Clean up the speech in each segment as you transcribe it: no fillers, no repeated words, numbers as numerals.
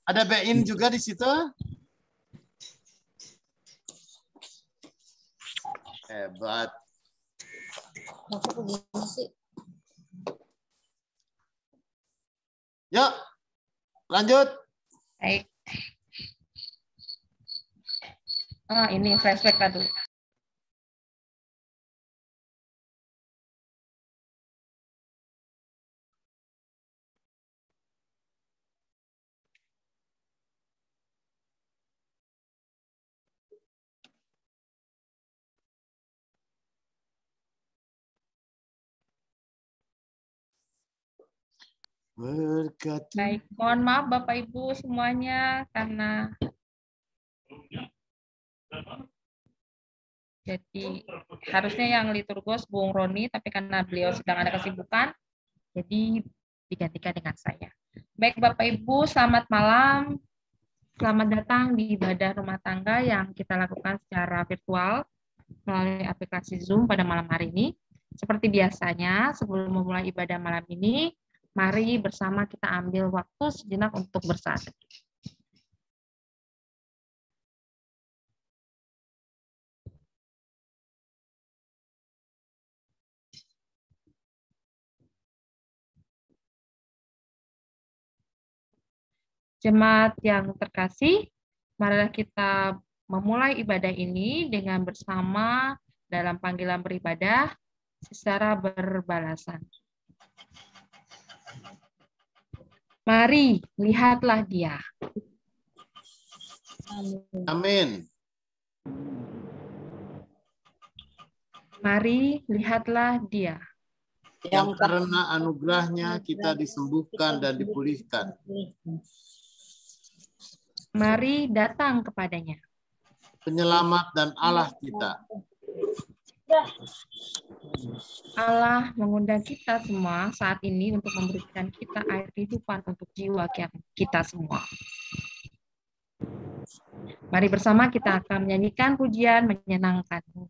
Ada Bein juga di situ. Hebat. Yuk, lanjut. Baik. Ini flashback tadi. Berkat. Baik, mohon maaf Bapak Ibu semuanya karena jadi harusnya yang liturgos Bung Roni, tapi karena beliau sedang ada kesibukan, jadi digantikan dengan saya. Baik Bapak Ibu, selamat malam. Selamat datang di ibadah rumah tangga yang kita lakukan secara virtual melalui aplikasi Zoom pada malam hari ini. Seperti biasanya, sebelum memulai ibadah malam ini, mari bersama kita ambil waktu sejenak untuk bersatu. Jemaat yang terkasih, marilah kita memulai ibadah ini dengan bersama dalam panggilan beribadah secara berbalasan. Mari, lihatlah Dia. Amin. Mari, lihatlah Dia. Yang karena anugerahnya kita disembuhkan dan dipulihkan. Mari datang kepadanya. Penyelamat dan Allah kita. Allah mengundang kita semua saat ini untuk memberikan kita air kehidupan untuk jiwa kita semua. Mari bersama kita akan menyanyikan pujian menyenangkan-Mu.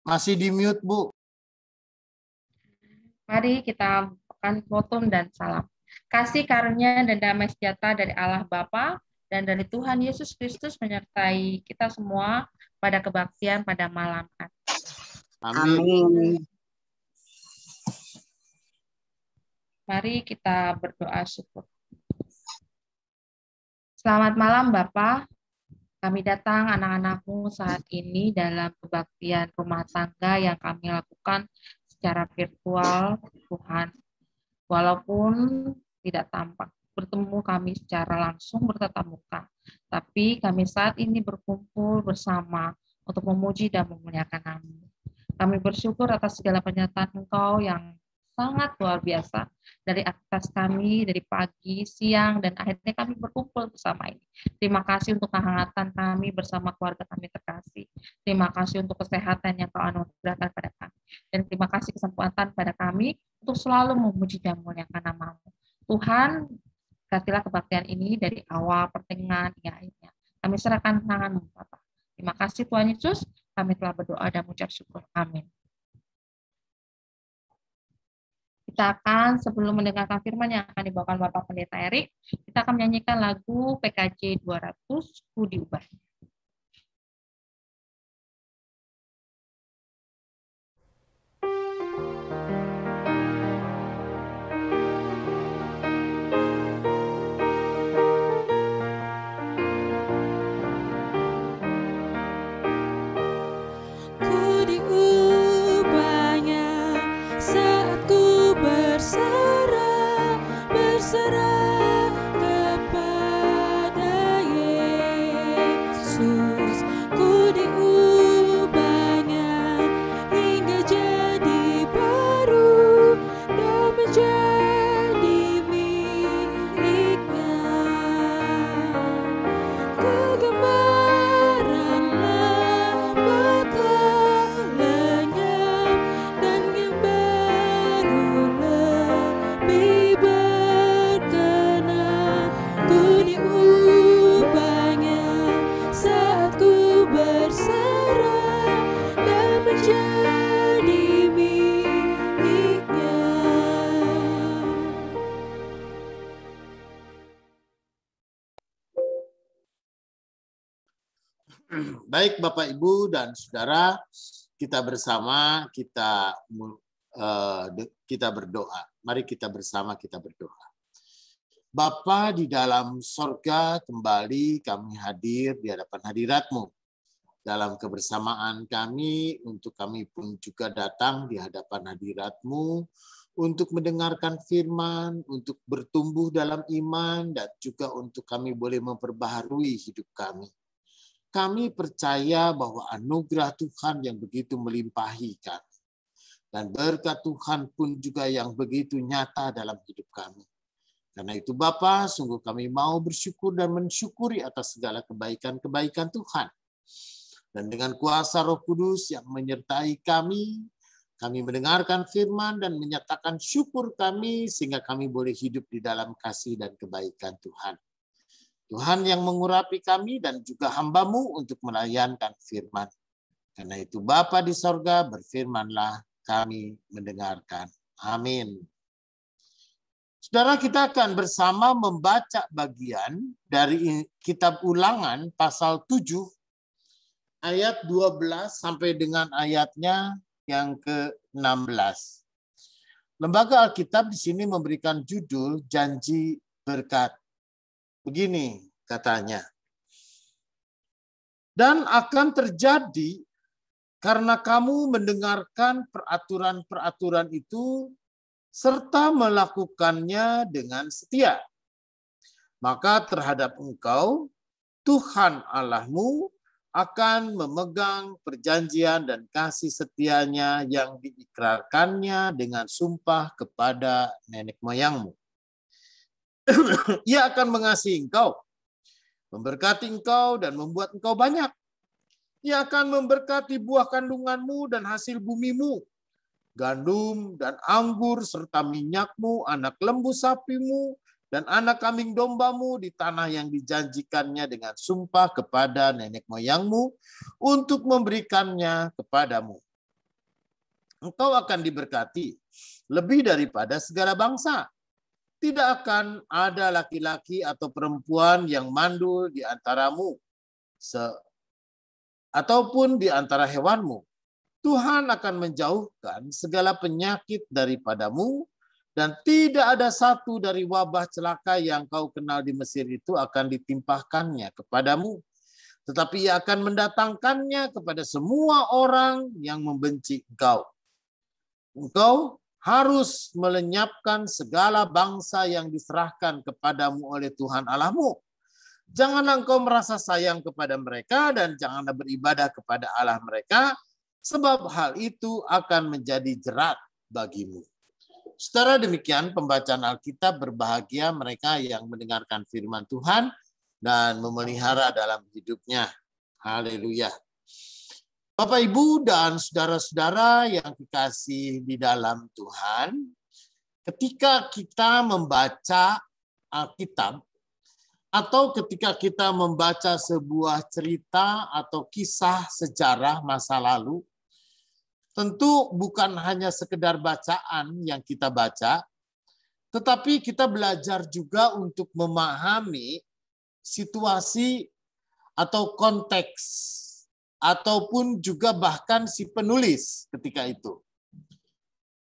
Masih di mute, Bu. Mari kita akan fotum dan salam. Kasih karunia dan damai sejahtera dari Allah Bapa dan dari Tuhan Yesus Kristus menyertai kita semua pada kebaktian pada malam hari. Amin. Mari kita berdoa syukur. Selamat malam Bapak. Kami datang anak-anak-Mu saat ini dalam kebaktian rumah tangga yang kami lakukan secara virtual, Tuhan. Walaupun tidak tampak bertemu kami secara langsung bertatap muka, tapi kami saat ini berkumpul bersama untuk memuji dan memuliakan Nama. Kami bersyukur atas segala penyertaan Engkau yang sangat luar biasa dari atas kami, dari pagi, siang, dan akhirnya kami berkumpul bersama ini. Terima kasih untuk kehangatan kami bersama keluarga kami terkasih. Terima kasih untuk kesehatan yang Kau anugerahkan pada kami. Dan terima kasih kesempatan pada kami untuk selalu memuji dan memuliakan nama-Mu. Tuhan, kasihlah kebaktian ini dari awal, pertengahan, hingga akhirnya. Kami serahkan tangan-Mu, Bapak. Terima kasih Tuhan Yesus, kami telah berdoa dan mengucap syukur. Amin. Kita akan, sebelum mendengarkan firman yang akan dibawakan Bapak Pendeta Erik, kita akan menyanyikan lagu PKJ 200, Ku Diubah. Berserah kepada Yesus, ku diubahnya hingga jadi baru dan menjadi miliknya. Kegemaranlah telah lenyap dan yang baru lebih berkenan. Ku diubahnya saat ku berserah dan menjadi miliknya. Baik Bapak Ibu dan Saudara, kita bersama kita berdoa. Mari kita bersama kita berdoa. Bapa di dalam sorga, kembali kami hadir di hadapan hadirat-Mu. Dalam kebersamaan kami, untuk kami pun juga datang di hadapan hadirat-Mu untuk mendengarkan firman, untuk bertumbuh dalam iman, dan juga untuk kami boleh memperbaharui hidup kami. Kami percaya bahwa anugerah Tuhan yang begitu melimpahi kami. Dan berkat Tuhan pun juga yang begitu nyata dalam hidup kami. Karena itu Bapa, sungguh kami mau bersyukur dan mensyukuri atas segala kebaikan-kebaikan Tuhan. Dan dengan kuasa Roh Kudus yang menyertai kami mendengarkan firman dan menyatakan syukur kami sehingga kami boleh hidup di dalam kasih dan kebaikan Tuhan. Tuhan yang mengurapi kami dan juga hamba-Mu untuk melayankan firman. Karena itu Bapa di sorga, berfirmanlah, kami mendengarkan. Amin. Saudara, kita akan bersama membaca bagian dari kitab Ulangan pasal 7 ayat 12 sampai dengan ayatnya yang ke-16. Lembaga Alkitab di sini memberikan judul Janji Berkat. Begini katanya. Dan akan terjadi karena kamu mendengarkan peraturan-peraturan itu serta melakukannya dengan setia. Maka terhadap engkau, Tuhan Allahmu akan memegang perjanjian dan kasih setianya yang diikrarkannya dengan sumpah kepada nenek moyangmu. Ia akan mengasihi engkau, memberkati engkau dan membuat engkau banyak. Ia akan memberkati buah kandunganmu dan hasil bumimu, gandum dan anggur serta minyakmu, anak lembu sapimu, dan anak kambing dombamu di tanah yang dijanjikannya dengan sumpah kepada nenek moyangmu untuk memberikannya kepadamu. Engkau akan diberkati lebih daripada segala bangsa. Tidak akan ada laki-laki atau perempuan yang mandul di antaramu, ataupun di antara hewanmu. Tuhan akan menjauhkan segala penyakit daripadamu, dan tidak ada satu dari wabah celaka yang kau kenal di Mesir itu akan ditimpahkannya kepadamu. Tetapi ia akan mendatangkannya kepada semua orang yang membenci engkau. Engkau harus melenyapkan segala bangsa yang diserahkan kepadamu oleh Tuhan Allahmu. Janganlah engkau merasa sayang kepada mereka dan janganlah beribadah kepada Allah mereka, sebab hal itu akan menjadi jerat bagimu. Saudara, demikian pembacaan Alkitab. Berbahagia mereka yang mendengarkan firman Tuhan dan memelihara dalam hidupnya. Haleluya. Bapak, Ibu, dan saudara-saudara yang dikasihi di dalam Tuhan, ketika kita membaca Alkitab, atau ketika kita membaca sebuah cerita atau kisah sejarah masa lalu, tentu bukan hanya sekedar bacaan yang kita baca, tetapi kita belajar juga untuk memahami situasi atau konteks, ataupun juga bahkan si penulis ketika itu.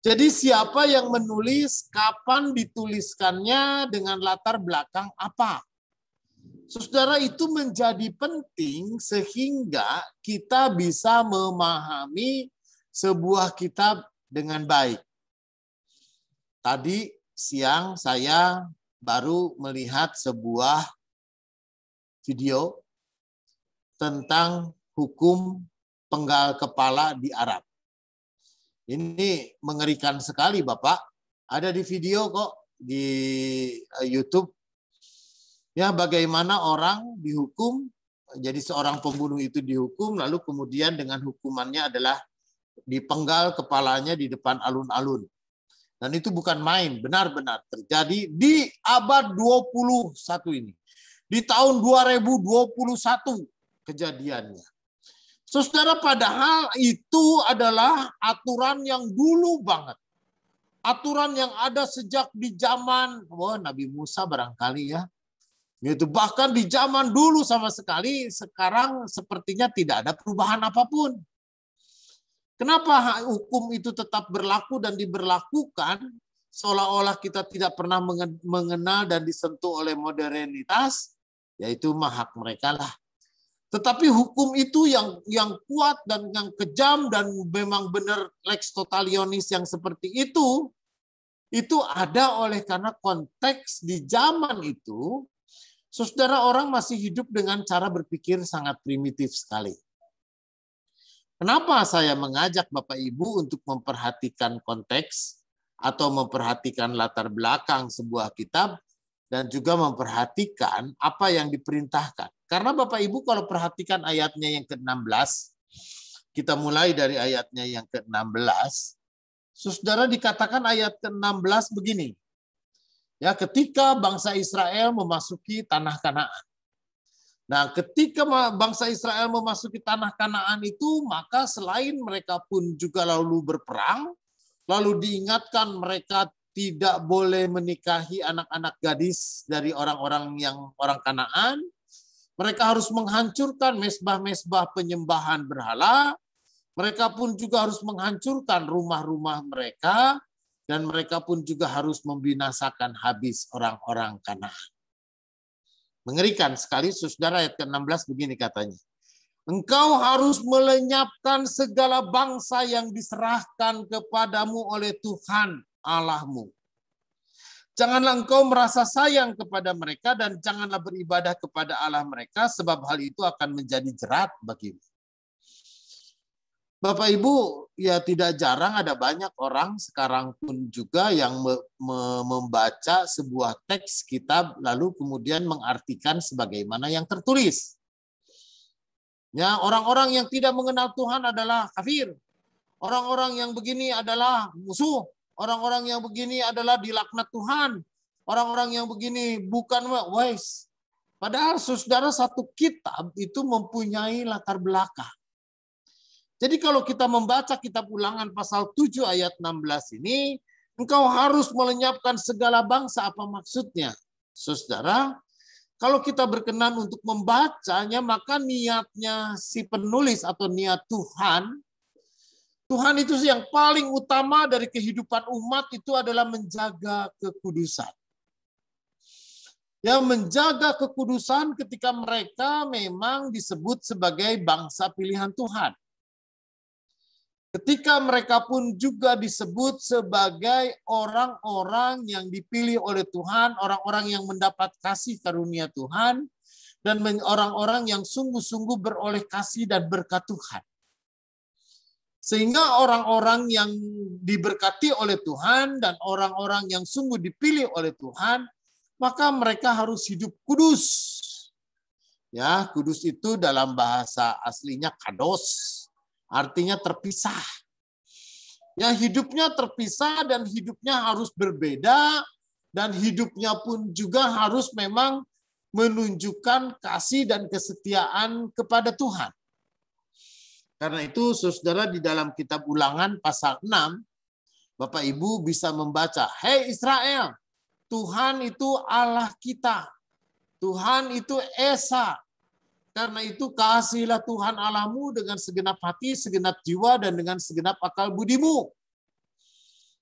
Jadi siapa yang menulis, kapan dituliskannya, dengan latar belakang apa. Saudara, itu menjadi penting sehingga kita bisa memahami sebuah kitab dengan baik. Tadi siang saya baru melihat sebuah video tentang hukum penggal kepala di Arab. Ini mengerikan sekali, Bapak. Ada di video kok di YouTube. Ya, bagaimana orang dihukum, jadi seorang pembunuh itu dihukum, lalu kemudian dengan hukumannya adalah dipenggal kepalanya di depan alun-alun. Dan itu bukan main, benar-benar terjadi di abad 21 ini. Di tahun 2021 kejadiannya. Saudara, padahal itu adalah aturan yang dulu banget. Aturan yang ada sejak di zaman Nabi Musa barangkali ya. Itu bahkan di zaman dulu sama sekali, sekarang sepertinya tidak ada perubahan apapun. Kenapa hukum itu tetap berlaku dan diberlakukan seolah-olah kita tidak pernah mengenal dan disentuh oleh modernitas? Yaitu hak mereka lah. Tetapi hukum itu yang kuat dan yang kejam dan memang benar lex totalionis yang seperti itu ada oleh karena konteks di zaman itu, saudara, orang masih hidup dengan cara berpikir sangat primitif sekali. Kenapa saya mengajak Bapak Ibu untuk memperhatikan konteks atau memperhatikan latar belakang sebuah kitab dan juga memperhatikan apa yang diperintahkan? Karena Bapak Ibu kalau perhatikan ayatnya yang ke-16, kita mulai dari ayatnya yang ke-16, saudara, dikatakan ayat ke-16 begini. Ya, ketika bangsa Israel memasuki tanah Kanaan. Nah, ketika bangsa Israel memasuki tanah Kanaan itu, maka selain mereka pun juga lalu berperang, lalu diingatkan mereka tidak boleh menikahi anak-anak gadis dari orang-orang Kanaan. Mereka harus menghancurkan mezbah-mezbah penyembahan berhala. Mereka pun juga harus menghancurkan rumah-rumah mereka. Dan mereka pun juga harus membinasakan habis orang-orang Kanaan. Mengerikan sekali, saudara, ayat ke-16 begini katanya. Engkau harus melenyapkan segala bangsa yang diserahkan kepadamu oleh Tuhan Allahmu. Janganlah engkau merasa sayang kepada mereka dan janganlah beribadah kepada Allah mereka, sebab hal itu akan menjadi jerat bagimu. Bapak Ibu, ya tidak jarang ada banyak orang sekarang pun juga yang membaca sebuah teks kitab lalu kemudian mengartikan sebagaimana yang tertulis. Ya, orang-orang yang tidak mengenal Tuhan adalah kafir. Orang-orang yang begini adalah musuh. Orang-orang yang begini adalah dilaknat Tuhan. Orang-orang yang begini bukan wise. Padahal saudara, satu kitab itu mempunyai latar belakang. Jadi kalau kita membaca kitab Ulangan pasal 7 ayat 16 ini, engkau harus melenyapkan segala bangsa. Apa maksudnya? Saudara, kalau kita berkenan untuk membacanya, maka niatnya si penulis atau niat Tuhan itu yang paling utama dari kehidupan umat itu adalah menjaga kekudusan. Ya, menjaga kekudusan ketika mereka memang disebut sebagai bangsa pilihan Tuhan. Ketika mereka pun juga disebut sebagai orang-orang yang dipilih oleh Tuhan, orang-orang yang mendapat kasih karunia Tuhan, dan orang-orang yang sungguh-sungguh beroleh kasih dan berkat Tuhan. Sehingga orang-orang yang diberkati oleh Tuhan dan orang-orang yang sungguh dipilih oleh Tuhan, maka mereka harus hidup kudus. Ya, kudus itu dalam bahasa aslinya kados, artinya terpisah. Ya, hidupnya terpisah dan hidupnya harus berbeda, dan hidupnya pun juga harus memang menunjukkan kasih dan kesetiaan kepada Tuhan. Karena itu, saudara, di dalam kitab Ulangan pasal 6, Bapak Ibu bisa membaca, "Hei Israel, Tuhan itu Allah kita. Tuhan itu Esa. Karena itu kasihilah Tuhan Allahmu dengan segenap hati, segenap jiwa, dan dengan segenap akal budimu."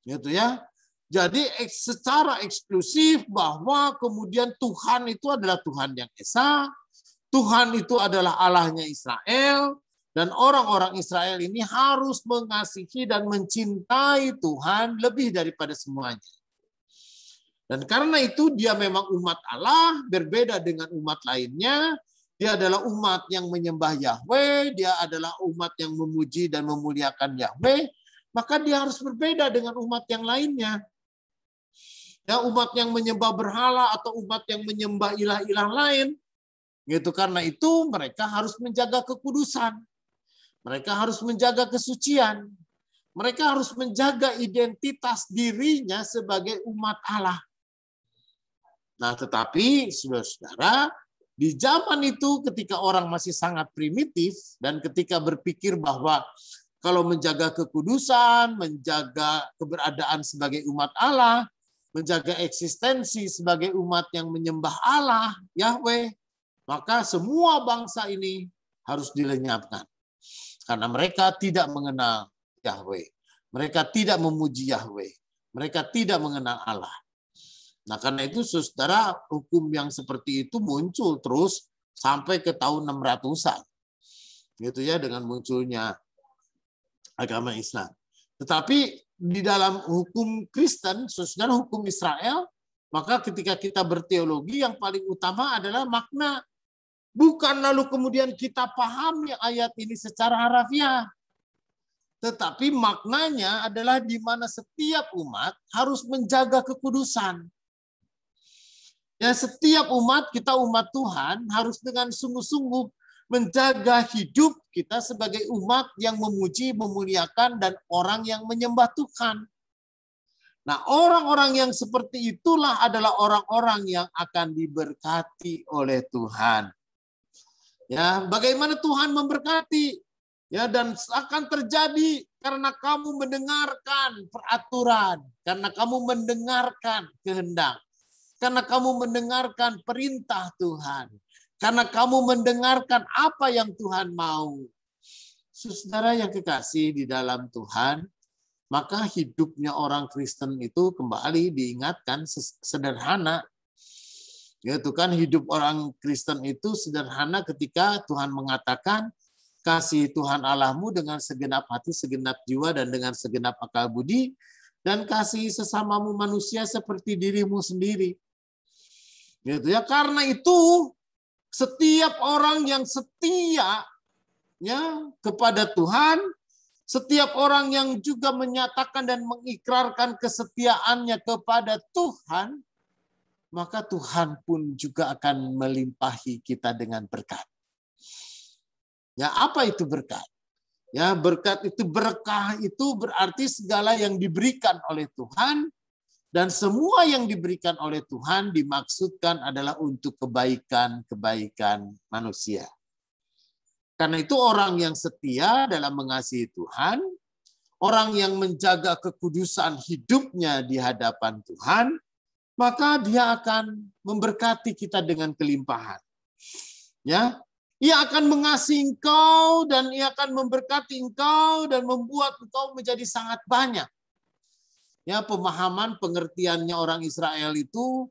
Gitu ya. Jadi secara eksklusif bahwa kemudian Tuhan itu adalah Tuhan yang Esa, Tuhan itu adalah Allahnya Israel, dan orang-orang Israel ini harus mengasihi dan mencintai Tuhan lebih daripada semuanya. Dan karena itu dia memang umat Allah, berbeda dengan umat lainnya. Dia adalah umat yang menyembah Yahweh, dia adalah umat yang memuji dan memuliakan Yahweh, maka dia harus berbeda dengan umat yang lainnya. Ya, umat yang menyembah berhala atau umat yang menyembah ilah-ilah lain. Gitu, karena itu mereka harus menjaga kekudusan. Mereka harus menjaga kesucian. Mereka harus menjaga identitas dirinya sebagai umat Allah. Nah, tetapi saudara-saudara, di zaman itu ketika orang masih sangat primitif dan ketika berpikir bahwa kalau menjaga kekudusan, menjaga keberadaan sebagai umat Allah, menjaga eksistensi sebagai umat yang menyembah Allah, Yahweh, maka semua bangsa ini harus dilenyapkan. Karena mereka tidak mengenal Yahweh. Mereka tidak memuji Yahweh. Mereka tidak mengenal Allah. Nah, karena itu saudara, hukum yang seperti itu muncul terus sampai ke tahun 600-an. Gitu ya, dengan munculnya agama Islam. Tetapi di dalam hukum Kristen, saudara, hukum Israel, maka ketika kita berteologi yang paling utama adalah makna. Bukan lalu kemudian kita pahami ayat ini secara harafiah. Tetapi maknanya adalah di mana setiap umat harus menjaga kekudusan. Ya, setiap umat, kita umat Tuhan, harus dengan sungguh-sungguh menjaga hidup kita sebagai umat yang memuji, memuliakan, dan orang yang menyembah Tuhan. Nah, orang-orang yang seperti itulah adalah orang-orang yang akan diberkati oleh Tuhan. Ya, bagaimana Tuhan memberkati? Ya, dan akan terjadi karena kamu mendengarkan peraturan, karena kamu mendengarkan kehendak, karena kamu mendengarkan perintah Tuhan, karena kamu mendengarkan apa yang Tuhan mau. Saudara yang kekasih di dalam Tuhan, maka hidupnya orang Kristen itu kembali diingatkan sederhana. Yaitu kan hidup orang Kristen itu sederhana ketika Tuhan mengatakan, kasih Tuhan Allahmu dengan segenap hati, segenap jiwa, dan dengan segenap akal budi, dan kasih sesamamu manusia seperti dirimu sendiri. Gitu ya, karena itu setiap orang yang setia ya kepada Tuhan, setiap orang yang juga menyatakan dan mengikrarkan kesetiaannya kepada Tuhan, maka Tuhan pun juga akan melimpahi kita dengan berkat. Ya, apa itu berkat? Ya, berkat itu, berkah itu berarti segala yang diberikan oleh Tuhan, dan semua yang diberikan oleh Tuhan dimaksudkan adalah untuk kebaikan-kebaikan manusia. Karena itu orang yang setia dalam mengasihi Tuhan, orang yang menjaga kekudusan hidupnya di hadapan Tuhan, maka dia akan memberkati kita dengan kelimpahan. Ya, ia akan mengasihi engkau dan ia akan memberkati engkau dan membuat engkau menjadi sangat banyak. Ya, pemahaman pengertiannya orang Israel itu,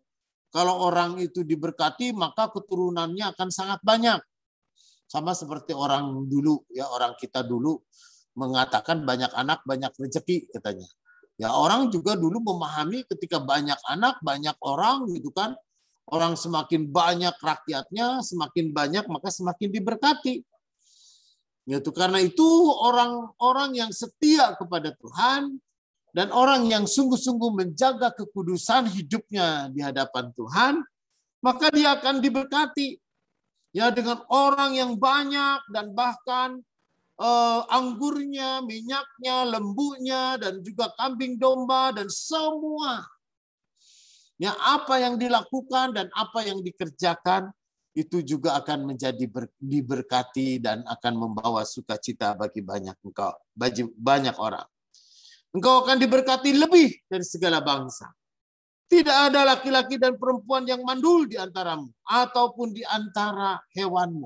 kalau orang itu diberkati maka keturunannya akan sangat banyak. Sama seperti orang dulu, ya, orang kita dulu mengatakan banyak anak banyak rezeki katanya. Ya, orang juga dulu memahami ketika banyak anak, banyak orang gitu kan. Orang semakin banyak rakyatnya, semakin banyak maka semakin diberkati. Yaitu karena itu orang-orang yang setia kepada Tuhan dan orang yang sungguh-sungguh menjaga kekudusan hidupnya di hadapan Tuhan, maka dia akan diberkati ya dengan orang yang banyak dan bahkan anggurnya, minyaknya, lembunya, dan juga kambing domba dan semua. Ya, apa yang dilakukan dan apa yang dikerjakan itu juga akan menjadi diberkati dan akan membawa sukacita bagi banyak orang. Engkau akan diberkati lebih dari segala bangsa. Tidak ada laki-laki dan perempuan yang mandul di antaramu ataupun di antara hewanmu.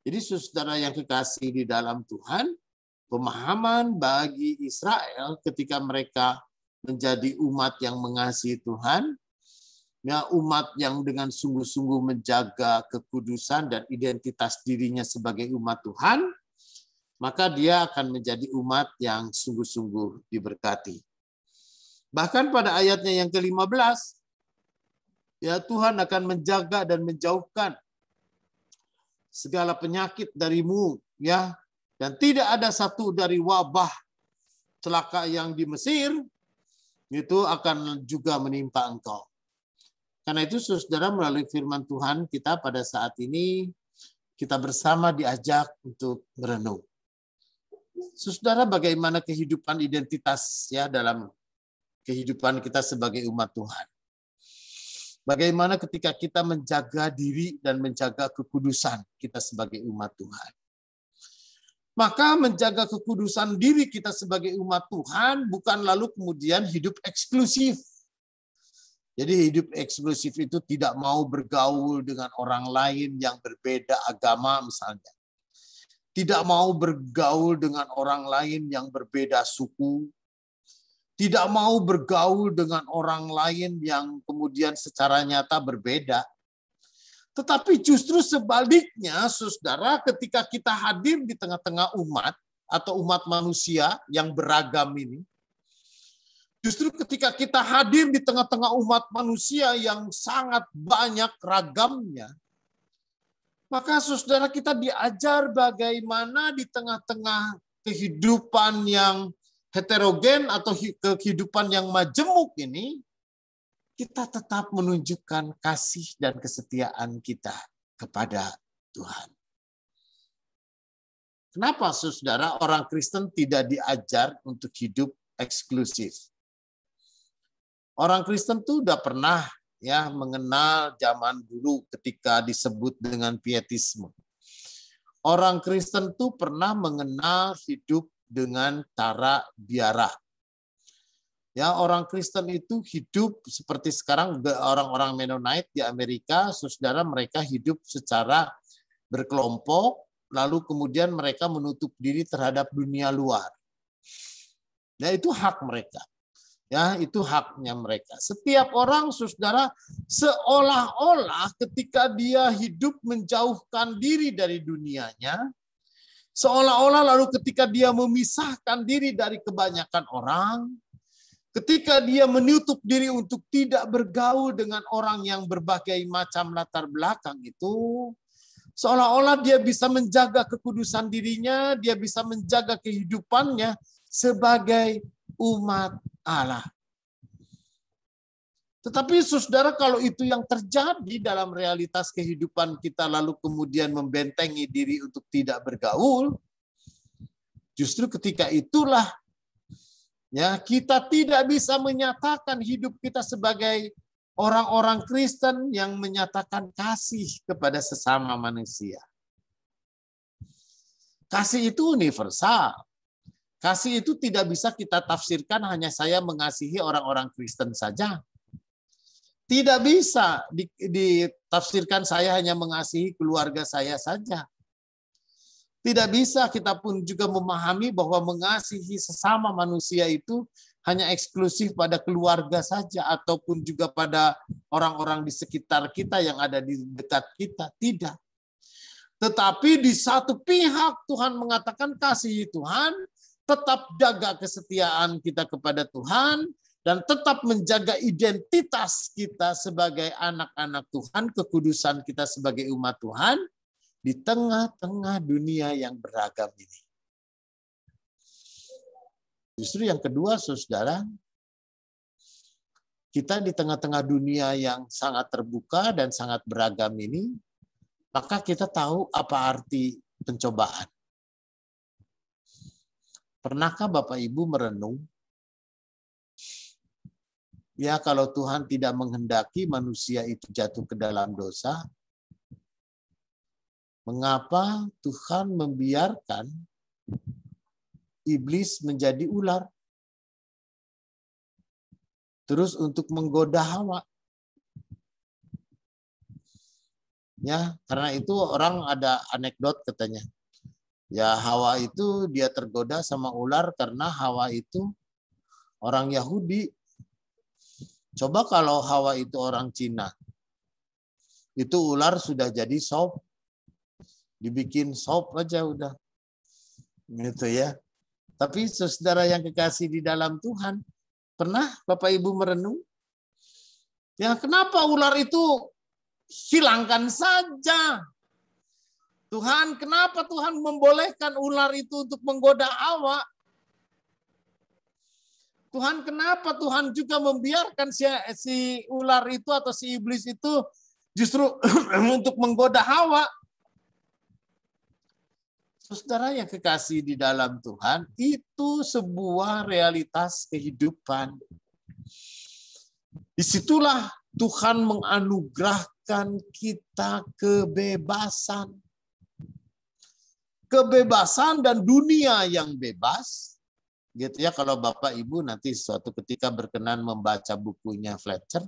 Jadi saudara yang kekasih di dalam Tuhan, pemahaman bagi Israel ketika mereka menjadi umat yang mengasihi Tuhan, ya, umat yang dengan sungguh-sungguh menjaga kekudusan dan identitas dirinya sebagai umat Tuhan, maka dia akan menjadi umat yang sungguh-sungguh diberkati. Bahkan pada ayatnya yang ke-15, ya, Tuhan akan menjaga dan menjauhkan segala penyakit darimu, ya, dan tidak ada satu dari wabah celaka yang di Mesir itu akan juga menimpa engkau. Karena itu saudara, melalui firman Tuhan kita pada saat ini kita bersama diajak untuk merenung. Saudara, bagaimana kehidupan identitas ya dalam kehidupan kita sebagai umat Tuhan. Bagaimana ketika kita menjaga diri dan menjaga kekudusan kita sebagai umat Tuhan. Maka menjaga kekudusan diri kita sebagai umat Tuhan bukan lalu kemudian hidup eksklusif. Jadi hidup eksklusif itu tidak mau bergaul dengan orang lain yang berbeda agama misalnya. Tidak mau bergaul dengan orang lain yang berbeda suku. Tidak mau bergaul dengan orang lain yang kemudian secara nyata berbeda. Tetapi justru sebaliknya, saudara, ketika kita hadir di tengah-tengah umat atau umat manusia yang beragam ini, justru ketika kita hadir di tengah-tengah umat manusia yang sangat banyak ragamnya, maka saudara kita diajar bagaimana di tengah-tengah kehidupan yang heterogen atau kehidupan yang majemuk ini, kita tetap menunjukkan kasih dan kesetiaan kita kepada Tuhan. Kenapa saudara orang Kristen tidak diajar untuk hidup eksklusif? Orang Kristen tuh udah pernah ya mengenal zaman dulu ketika disebut dengan pietisme. Orang Kristen tuh pernah mengenal hidup dengan cara biara. Ya, orang Kristen itu hidup seperti sekarang orang-orang Mennonite di Amerika, saudara, mereka hidup secara berkelompok, lalu kemudian mereka menutup diri terhadap dunia luar. Ya, itu hak mereka. Ya, itu haknya mereka. Setiap orang, saudara, seolah-olah ketika dia hidup menjauhkan diri dari dunianya, seolah-olah lalu ketika dia memisahkan diri dari kebanyakan orang, ketika dia menutup diri untuk tidak bergaul dengan orang yang berbagai macam latar belakang itu, seolah-olah dia bisa menjaga kekudusan dirinya, dia bisa menjaga kehidupannya sebagai umat Allah. Tetapi saudara, kalau itu yang terjadi dalam realitas kehidupan kita lalu kemudian membentengi diri untuk tidak bergaul, justru ketika itulah ya kita tidak bisa menyatakan hidup kita sebagai orang-orang Kristen yang menyatakan kasih kepada sesama manusia. Kasih itu universal. Kasih itu tidak bisa kita tafsirkan hanya saya mengasihi orang-orang Kristen saja. Tidak bisa ditafsirkan saya hanya mengasihi keluarga saya saja. Tidak bisa kita pun juga memahami bahwa mengasihi sesama manusia itu hanya eksklusif pada keluarga saja ataupun juga pada orang-orang di sekitar kita yang ada di dekat kita. Tidak. Tetapi di satu pihak Tuhan mengatakan kasihi Tuhan, tetap jaga kesetiaan kita kepada Tuhan, dan tetap menjaga identitas kita sebagai anak-anak Tuhan, kekudusan kita sebagai umat Tuhan. di tengah-tengah dunia yang beragam ini. Justru yang kedua, saudara, kita di tengah-tengah dunia yang sangat terbuka dan sangat beragam ini, maka kita tahu apa arti pencobaan. Pernahkah Bapak Ibu merenung? Ya, kalau Tuhan tidak menghendaki manusia itu jatuh ke dalam dosa, mengapa Tuhan membiarkan iblis menjadi ular? Terus untuk menggoda Hawa. Ya, karena itu orang ada anekdot katanya. Ya, Hawa itu dia tergoda sama ular karena Hawa itu orang Yahudi. Coba kalau Hawa itu orang Cina. Itu ular sudah jadi sop. Dibikin sop aja udah. Gitu ya. Tapi saudara yang kekasih di dalam Tuhan, pernah Bapak Ibu merenung? Ya, kenapa ular itu hilangkan saja? Tuhan, kenapa Tuhan membolehkan ular itu untuk menggoda Hawa? Tuhan, kenapa Tuhan juga membiarkan si ular itu atau si iblis itu justru untuk menggoda Hawa? Saudara yang kekasih di dalam Tuhan, itu sebuah realitas kehidupan. Disitulah Tuhan menganugerahkan kita kebebasan. Kebebasan dan dunia yang bebas. Gitu ya, kalau Bapak Ibu nanti suatu ketika berkenan membaca bukunya Fletcher,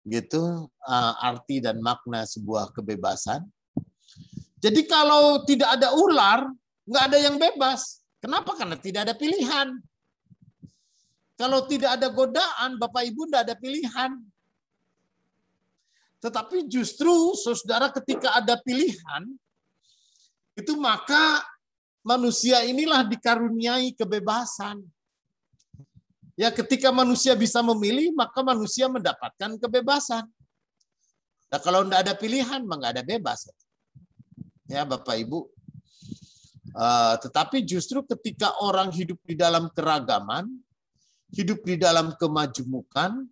gitu, arti dan makna sebuah kebebasan. Jadi kalau tidak ada ular, nggak ada yang bebas. Kenapa? Karena tidak ada pilihan. Kalau tidak ada godaan, Bapak Ibu tidak ada pilihan. Tetapi justru, saudara, ketika ada pilihan, itu maka manusia inilah dikaruniai kebebasan. Ya, ketika manusia bisa memilih, maka manusia mendapatkan kebebasan. Nah, kalau tidak ada pilihan, maka nggak ada bebas. Ya, Bapak Ibu. Tetapi justru ketika orang hidup di dalam keragaman, hidup di dalam kemajemukan,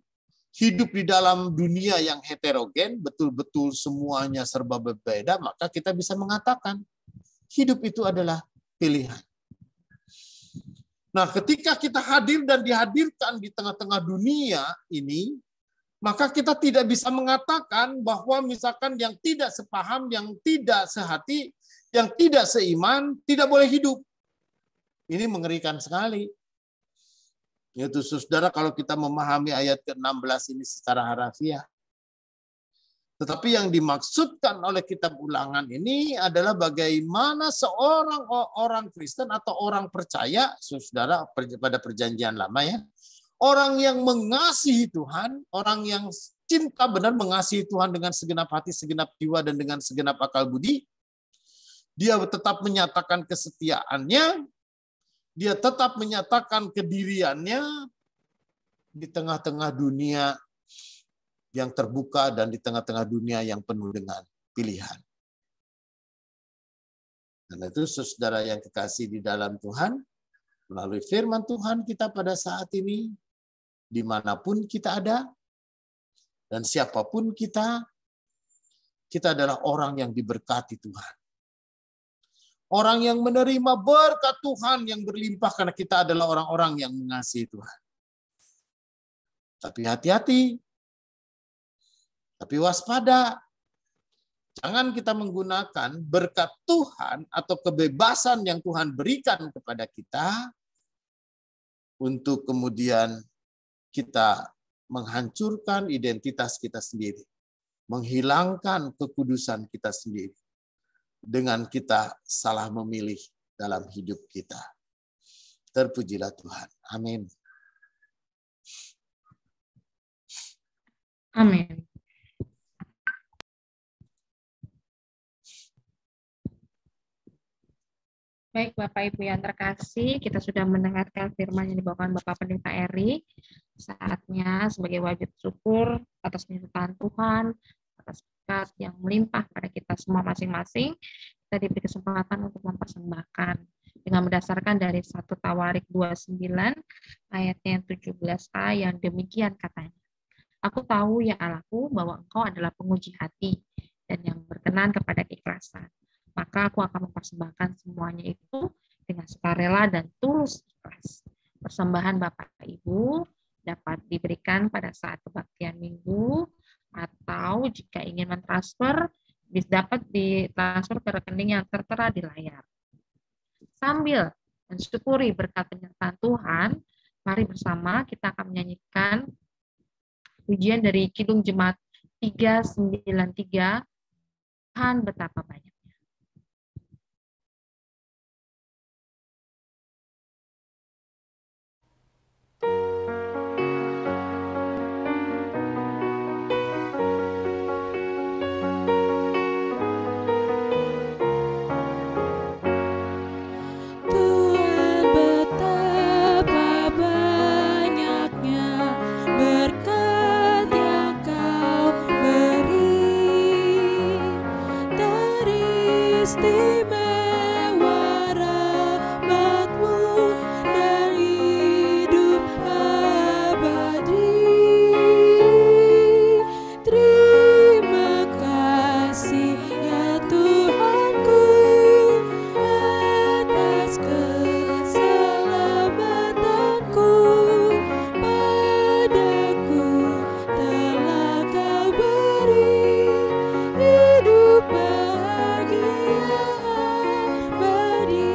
hidup di dalam dunia yang heterogen, betul-betul semuanya serba berbeda, maka kita bisa mengatakan hidup itu adalah pilihan. Nah, ketika kita hadir dan dihadirkan di tengah-tengah dunia ini, maka kita tidak bisa mengatakan bahwa misalkan yang tidak sepaham, yang tidak sehati, yang tidak seiman, tidak boleh hidup. Ini mengerikan sekali. Yaitu saudara, kalau kita memahami ayat ke-16 ini secara harafiah. Tetapi yang dimaksudkan oleh kitab Ulangan ini adalah bagaimana seorang orang Kristen atau orang percaya, saudara, pada perjanjian lama ya, orang yang mengasihi Tuhan, orang yang cinta benar mengasihi Tuhan dengan segenap hati, segenap jiwa, dan dengan segenap akal budi, dia tetap menyatakan kesetiaannya, dia tetap menyatakan kediriannya di tengah-tengah dunia yang terbuka dan di tengah-tengah dunia yang penuh dengan pilihan. Dan itu saudara yang kekasih di dalam Tuhan, melalui firman Tuhan kita pada saat ini, dimanapun kita ada, dan siapapun kita adalah orang yang diberkati Tuhan. Orang yang menerima berkat Tuhan yang berlimpah karena kita adalah orang-orang yang mengasihi Tuhan. Tapi hati-hati. Tapi waspada, jangan kita menggunakan berkat Tuhan atau kebebasan yang Tuhan berikan kepada kita untuk kemudian kita menghancurkan identitas kita sendiri, menghilangkan kekudusan kita sendiri, dengan kita salah memilih dalam hidup kita. Terpujilah Tuhan. Amin. Amin. Baik, Bapak Ibu yang terkasih, kita sudah mendengarkan firman yang dibawakan Bapak Pendeta Eri. Saatnya sebagai wajib syukur atas penyertaan Tuhan, atas berkat yang melimpah pada kita kita semua masing-masing, kita diberi kesempatan untuk mempersembahkan dengan berdasarkan dari 1 Tawarik 29 ayatnya yang 17a yang demikian katanya. Aku tahu ya Allahku bahwa Engkau adalah penguji hati dan yang berkenan kepada keikhlasan. Maka aku akan mempersembahkan semuanya itu dengan sukarela dan tulus ikhlas. Persembahan Bapak Ibu dapat diberikan pada saat kebaktian minggu, atau jika ingin mentransfer, dapat ditransfer ke rekening yang tertera di layar. Sambil mensyukuri berkat penyertaan Tuhan, mari bersama kita akan menyanyikan pujian dari Kidung Jemaat 393, Tuhan betapa banyak. Tuhan betapa banyaknya berkat yang Kau beri, teristimewa rahmat-Mu dan hidup abadi. Terima kasih ya Tuhanku atas keselamatanku, padaku telah Kau beri hidup bahagia abadi.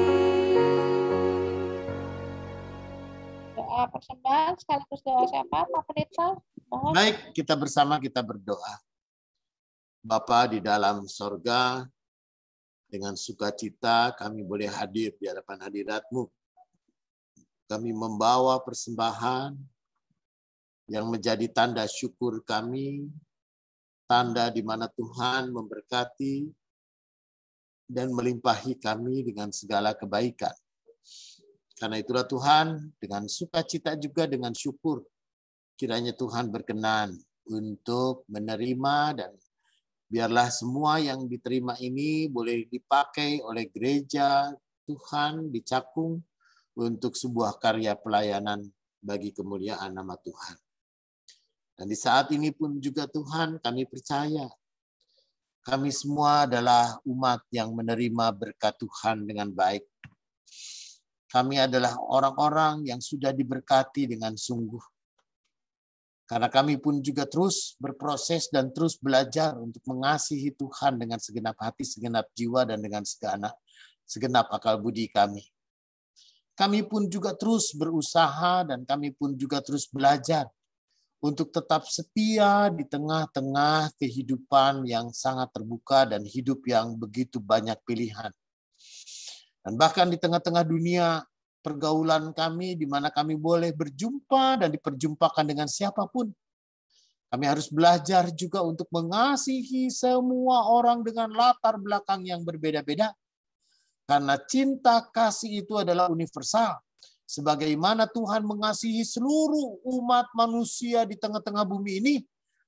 Doa persembahan sekaligus doa syafaat, Pak Pendeta. Mohon. Baik, kita bersama kita berdoa. Bapa di dalam sorga, dengan sukacita kami boleh hadir di hadapan hadirat-Mu. Kami membawa persembahan yang menjadi tanda syukur kami, tanda di mana Tuhan memberkati dan melimpahi kami dengan segala kebaikan. Karena itulah Tuhan, dengan sukacita juga dengan syukur, kiranya Tuhan berkenan untuk menerima, dan biarlah semua yang diterima ini boleh dipakai oleh gereja Tuhan di Cakung untuk sebuah karya pelayanan bagi kemuliaan nama Tuhan. Dan di saat ini pun juga Tuhan, kami percaya kami semua adalah umat yang menerima berkat Tuhan dengan baik. Kami adalah orang-orang yang sudah diberkati dengan sungguh. Karena kami pun juga terus berproses dan terus belajar untuk mengasihi Tuhan dengan segenap hati, segenap jiwa, dan dengan segenap akal budi kami. Kami pun juga terus berusaha dan kami pun juga terus belajar untuk tetap setia di tengah-tengah kehidupan yang sangat terbuka dan hidup yang begitu banyak pilihan. Dan bahkan di tengah-tengah dunia pergaulan kami, di mana kami boleh berjumpa dan diperjumpakan dengan siapapun, kami harus belajar juga untuk mengasihi semua orang dengan latar belakang yang berbeda-beda. Karena cinta kasih itu adalah universal. Sebagaimana Tuhan mengasihi seluruh umat manusia di tengah-tengah bumi ini,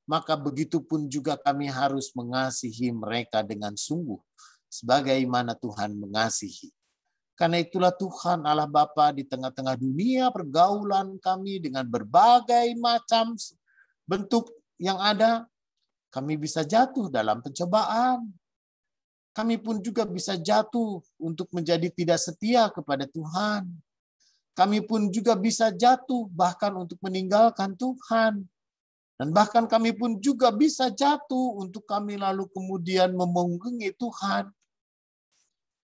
maka begitu pun juga kami harus mengasihi mereka dengan sungguh, sebagaimana Tuhan mengasihi. Karena itulah Tuhan Allah Bapa, di tengah-tengah dunia pergaulan kami dengan berbagai macam bentuk yang ada, kami bisa jatuh dalam pencobaan. Kami pun juga bisa jatuh untuk menjadi tidak setia kepada Tuhan. Kami pun juga bisa jatuh bahkan untuk meninggalkan Tuhan. Dan bahkan kami pun juga bisa jatuh untuk kami lalu kemudian memunggungi Tuhan.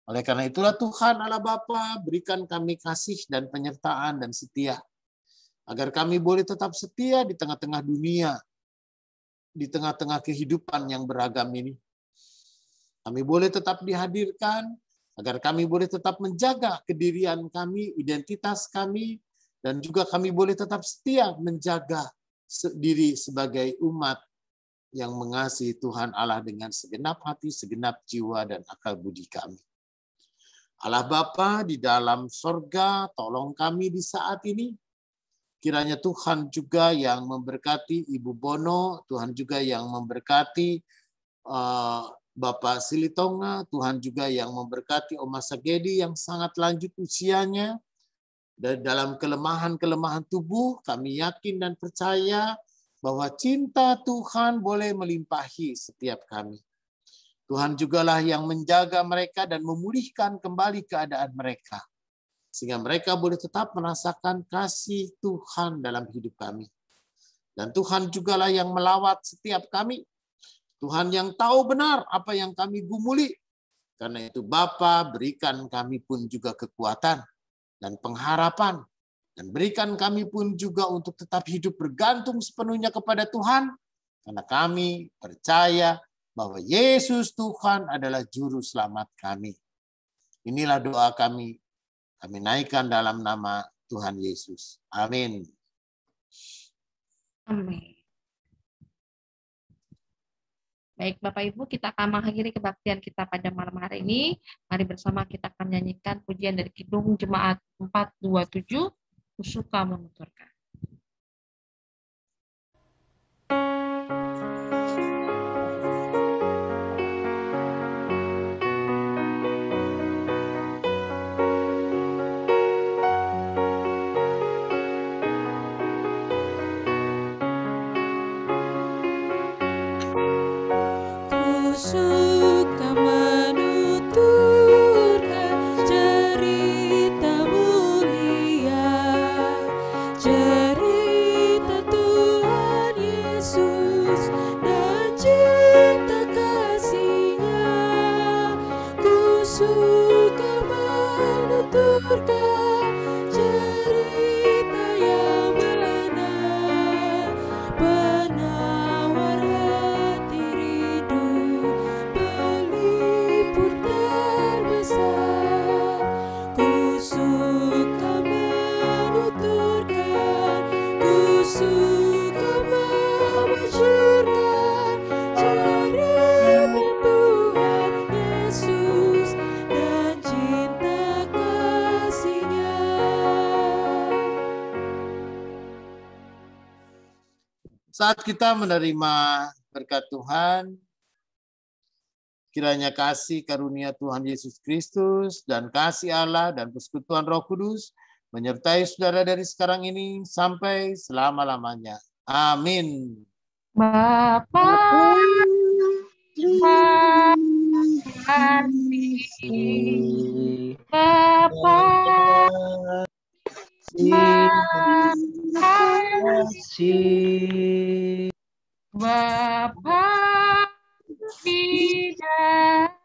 Oleh karena itulah Tuhan Allah Bapa, berikan kami kasih dan penyertaan dan setia. Agar kami boleh tetap setia di tengah-tengah dunia, di tengah-tengah kehidupan yang beragam ini. Kami boleh tetap dihadirkan, agar kami boleh tetap menjaga kedirian kami, identitas kami, dan juga kami boleh tetap setia menjaga diri sebagai umat yang mengasihi Tuhan Allah dengan segenap hati, segenap jiwa, dan akal budi kami. Allah Bapa di dalam sorga, tolong kami di saat ini. Kiranya Tuhan juga yang memberkati Ibu Bono, Tuhan juga yang memberkati Bapak Silitonga, Tuhan juga yang memberkati Oma Sagedi yang sangat lanjut usianya. Dan dalam kelemahan-kelemahan tubuh, kami yakin dan percaya bahwa cinta Tuhan boleh melimpahi setiap kami. Tuhan jugalah yang menjaga mereka dan memulihkan kembali keadaan mereka. Sehingga mereka boleh tetap merasakan kasih Tuhan dalam hidup kami. Dan Tuhan jugalah yang melawat setiap kami. Tuhan yang tahu benar apa yang kami gumuli. Karena itu Bapa, berikan kami pun juga kekuatan dan pengharapan. Dan berikan kami pun juga untuk tetap hidup bergantung sepenuhnya kepada Tuhan. Karena kami percaya bahwa Yesus Tuhan adalah juru selamat kami. Inilah doa kami. Kami naikkan dalam nama Tuhan Yesus. Amin. Amin. Baik Bapak Ibu, kita akan mengakhiri kebaktian kita pada malam hari ini. Mari bersama kita akan menyanyikan pujian dari Kidung Jemaat 427, Kusuka Menuturkan. Suka menuturkan cerita mulia, cerita Tuhan Yesus dan cinta kasih-Nya. Ku suka menuturkan cerita yang benar, penawar hati rindu, pelipur terbesar. Ku suka menuturkan, ku suka memasyurkan cerita Tuhan Yesus dan cinta kasih-Nya. Saat kita menerima berkat Tuhan, kiranya kasih karunia Tuhan Yesus Kristus dan kasih Allah dan persekutuan Roh Kudus menyertai saudara dari sekarang ini sampai selama-lamanya. Amin. Bapa kasih, Bapa kasih, Bapa tidak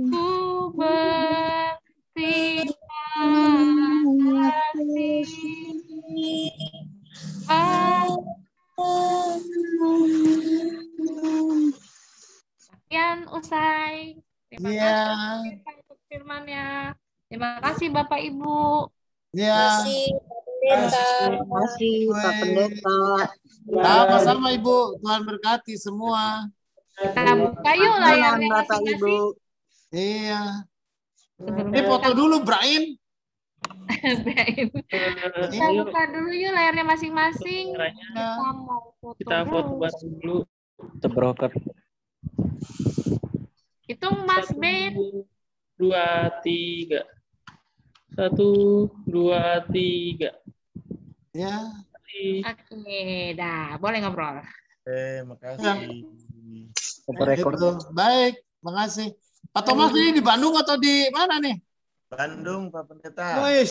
ku berterima kasih. Sekian usai. Terima Iya. kasih untuk firman-Nya. Terima kasih Bapak Ibu. Ya, Terima kasih Pak Pendeta. sama-sama Ibu. Tuhan berkati semua. Kita buka yuk Malam layarnya Bapak masing-masing. Ibu. Iya. Sebelum Ini foto dulu, Brain. kita buka dulu yuk layarnya masing-masing. Ya. Kita mau foto Kita foto dulu. bareng dulu. Broker. Hitung Mas Ben. 2, 3. 1, 2, 3. Ya. Oke, dah boleh ngobrol. Makasih. Rekor. Gitu. Baik, makasih. Pak Thomas ini di Bandung atau di mana nih? Bandung, Pak Pendeta. Wih,